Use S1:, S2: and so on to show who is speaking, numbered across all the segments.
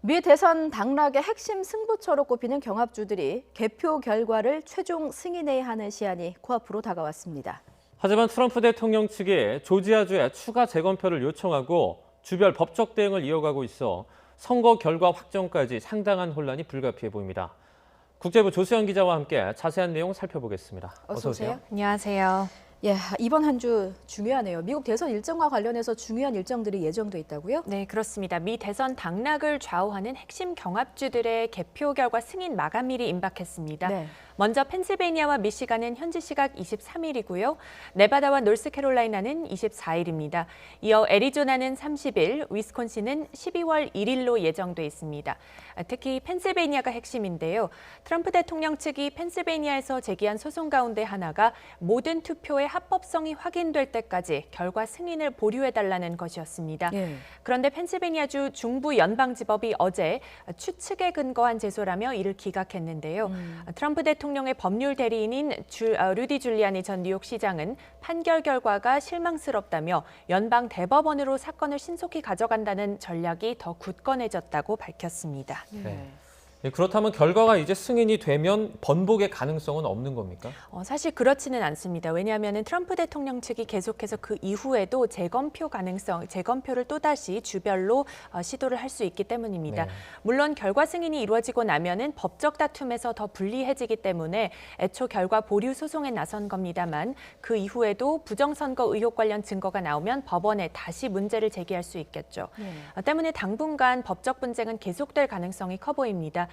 S1: 미 대선 당락의 핵심 승부처로 꼽히는 경합주들이 개표 결과를 최종 승인해야 하는 시한이 코앞으로 다가왔습니다.
S2: 하지만 트럼프 대통령 측이 조지아주에 추가 재검표를 요청하고 주별 법적 대응을 이어가고 있어 선거 결과 확정까지 상당한 혼란이 불가피해 보입니다. 국제부 조수연 기자와 함께 자세한 내용 살펴보겠습니다.
S1: 어서 오세요.
S3: 안녕하세요.
S1: 예, 이번 한 주 중요하네요. 미국 대선 일정과 관련해서 중요한 일정들이 예정돼 있다고요?
S3: 네, 그렇습니다. 미 대선 당락을 좌우하는 핵심 경합주들의 개표 결과 승인 마감일이 임박했습니다.
S1: 네.
S3: 먼저 펜실베이니아와 미시간은 현지 시각 23일이고요. 네바다와 노스캐롤라이나는 24일입니다. 이어 애리조나는 30일, 위스콘신은 12월 1일로 예정돼 있습니다. 특히 펜실베이니아가 핵심인데요. 트럼프 대통령 측이 펜실베이니아에서 제기한 소송 가운데 하나가 모든 투표의 합법성이 확인될 때까지 결과 승인을 보류해달라는 것이었습니다.
S1: 예.
S3: 그런데 펜실베이니아주 중부 연방지법이 어제 추측에 근거한 제소라며 이를 기각했는데요. 트럼프 대통령의 법률 대리인인 루디 줄리아니 전 뉴욕시장은 판결 결과가 실망스럽다며 연방 대법원으로 사건을 신속히 가져간다는 전략이 더 굳건해졌다고 밝혔습니다.
S2: 네. 그렇다면 결과가 이제 승인이 되면 번복의 가능성은 없는 겁니까?
S3: 사실 그렇지는 않습니다. 왜냐하면 트럼프 대통령 측이 계속해서 그 이후에도 재검표를 또다시 주별로 시도를 할 수 있기 때문입니다.
S2: 네.
S3: 물론 결과 승인이 이루어지고 나면은 법적 다툼에서 더 불리해지기 때문에 애초 결과 보류 소송에 나선 겁니다만 그 이후에도 부정선거 의혹 관련 증거가 나오면 법원에 다시 문제를 제기할 수 있겠죠. 때문에 당분간 법적 분쟁은 계속될 가능성이 커 보입니다.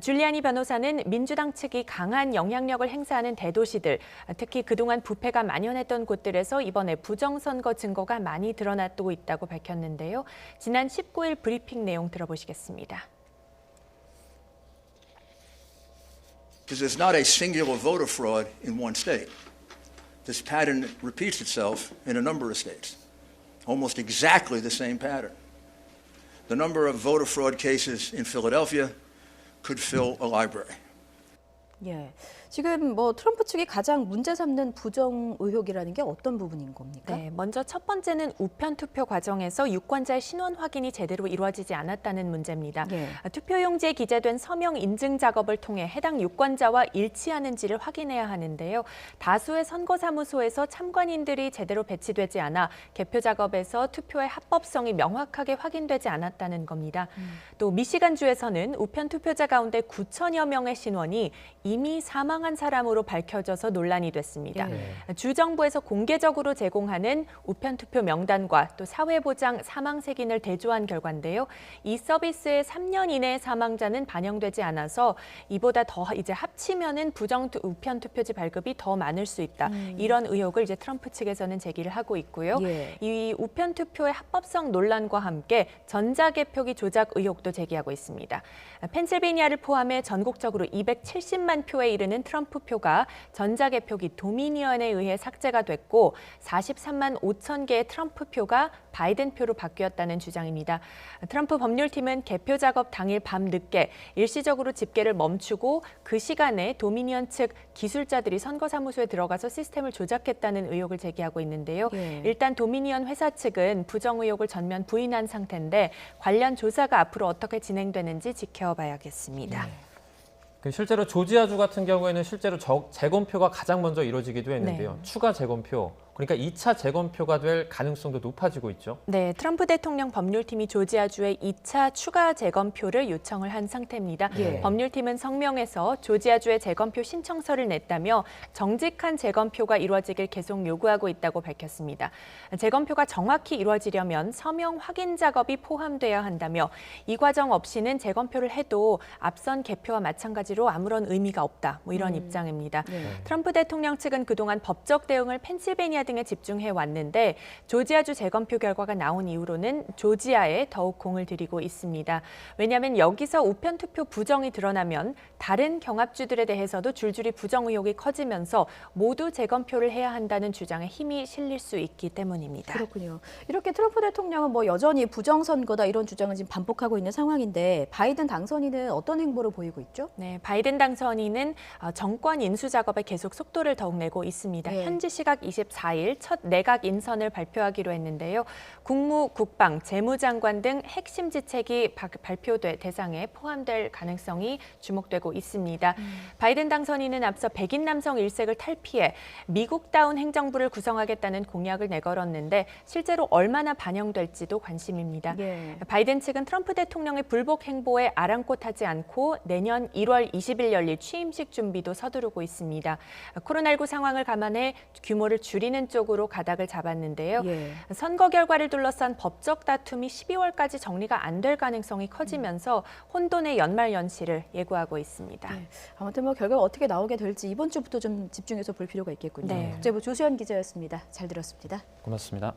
S3: 줄리아니 변호사는 민주당 측이 강한 영향력을 행사하는 대도시들, 특히 그동안 부패가 만연했던 곳들에서 이번에 부정선거 증거가 많이 드러나고 있다고 밝혔는데요. 지난 19일 브리핑 내용 들어보시겠습니다.
S4: Because there's not a singular voter fraud in one state. This pattern repeats itself in a number of states. Almost exactly the same pattern. The number of voter fraud cases in Philadelphia could fill a library.
S1: 예. 지금 트럼프 측이 가장 문제 삼는 부정 의혹이라는 게 어떤 부분인 겁니까?
S3: 네, 먼저 첫 번째는 우편 투표 과정에서 유권자의 신원 확인이 제대로 이루어지지 않았다는 문제입니다.
S1: 예.
S3: 투표용지에 기재된 서명 인증 작업을 통해 해당 유권자와 일치하는지를 확인해야 하는데요. 다수의 선거사무소에서 참관인들이 제대로 배치되지 않아 개표 작업에서 투표의 합법성이 명확하게 확인되지 않았다는 겁니다. 또 미시간주에서는 우편 투표자 가운데 9천여 명의 신원이 이미 사망한 사람으로 밝혀져서 논란이 됐습니다. 주 정부에서 공개적으로 제공하는 우편 투표 명단과 또 사회보장 사망색인을 대조한 결과인데요. 이 서비스에 3년 이내의 사망자는 반영되지 않아서 이보다 더 이제 합치면은 우편 투표지 발급이 더 많을 수 있다. 이런 의혹을 이제 트럼프 측에서는 제기를 하고 있고요.
S1: 예.
S3: 이 우편 투표의 합법성 논란과 함께 전자개표기 조작 의혹도 제기하고 있습니다. 펜실베이니아를 포함해 전국적으로 270만 표에 이르는 트럼프 표가 전자개표기 도미니언에 의해 삭제가 됐고 43만 5천 개의 트럼프 표가 바이든 표로 바뀌었다는 주장입니다. 트럼프 법률팀은 개표 작업 당일 밤 늦게 일시적으로 집계를 멈추고 그 시간에 도미니언 측 기술자들이 선거사무소에 들어가서 시스템을 조작했다는 의혹을 제기하고 있는데요.
S1: 예.
S3: 일단 도미니언 회사 측은 부정 의혹을 전면 부인한 상태인데 관련 조사가 앞으로 어떻게 진행되는지 지켜봐야겠습니다.
S2: 실제로 조지아주 같은 경우에는 실제로 재검표가 가장 먼저 이루어지기도 했는데요.
S3: 네.
S2: 추가 재검표, 그러니까 2차 재검표가 될 가능성도 높아지고 있죠.
S3: 네, 트럼프 대통령 법률팀이 조지아주에 2차 추가 재검표를 요청을 한 상태입니다.
S1: 예.
S3: 법률팀은 성명에서 조지아주에 재검표 신청서를 냈다며 정직한 재검표가 이루어지길 계속 요구하고 있다고 밝혔습니다. 재검표가 정확히 이루어지려면 서명 확인 작업이 포함돼야 한다며 이 과정 없이는 재검표를 해도 앞선 개표와 마찬가지로 아무런 의미가 없다. 이런 입장입니다. 트럼프 대통령 측은 그동안 법적 대응을 펜실베이니아 등에 집중해 왔는데 조지아주 재검표 결과가 나온 이후로는 조지아에 더욱 공을 들이고 있습니다. 왜냐하면 여기서 우편 투표 부정이 드러나면 다른 경합주들에 대해서도 줄줄이 부정 의혹이 커지면서 모두 재검표를 해야 한다는 주장에 힘이 실릴 수 있기 때문입니다.
S1: 그렇군요. 이렇게 트럼프 대통령은 여전히 부정선거다 이런 주장을 지금 반복하고 있는 상황인데 바이든 당선인은 어떤 행보를 보이고 있죠?
S3: 네, 바이든 당선인은 정권 인수 작업에 계속 속도를 더욱 내고 있습니다.
S1: 네.
S3: 현지 시각 24일 24일 첫 내각 인선을 발표하기로 했는데요. 국무, 국방, 재무장관 등 핵심 지책이 발표돼 대상에 포함될 가능성이 주목되고 있습니다. 바이든 당선인은 앞서 백인 남성 일색을 탈피해 미국다운 행정부를 구성하겠다는 공약을 내걸었는데 실제로 얼마나 반영될지도 관심입니다.
S1: 예.
S3: 바이든 측은 트럼프 대통령의 불복 행보에 아랑곳하지 않고 내년 1월 20일 열릴 취임식 준비도 서두르고 있습니다. 코로나19 상황을 감안해 규모를 줄이는 쪽으로 가닥을 잡았는데요.
S1: 예.
S3: 선거 결과를 둘러싼 법적 다툼이 12월까지 정리가 안 될 가능성이 커지면서 혼돈의 연말 연시를 예고하고 있습니다.
S1: 예. 아무튼 뭐 결과가 어떻게 나오게 될지 이번 주부터 좀 집중해서 볼 필요가 있겠군요.
S3: 네.
S1: 국제부 조수연 기자였습니다. 잘 들었습니다.
S2: 고맙습니다.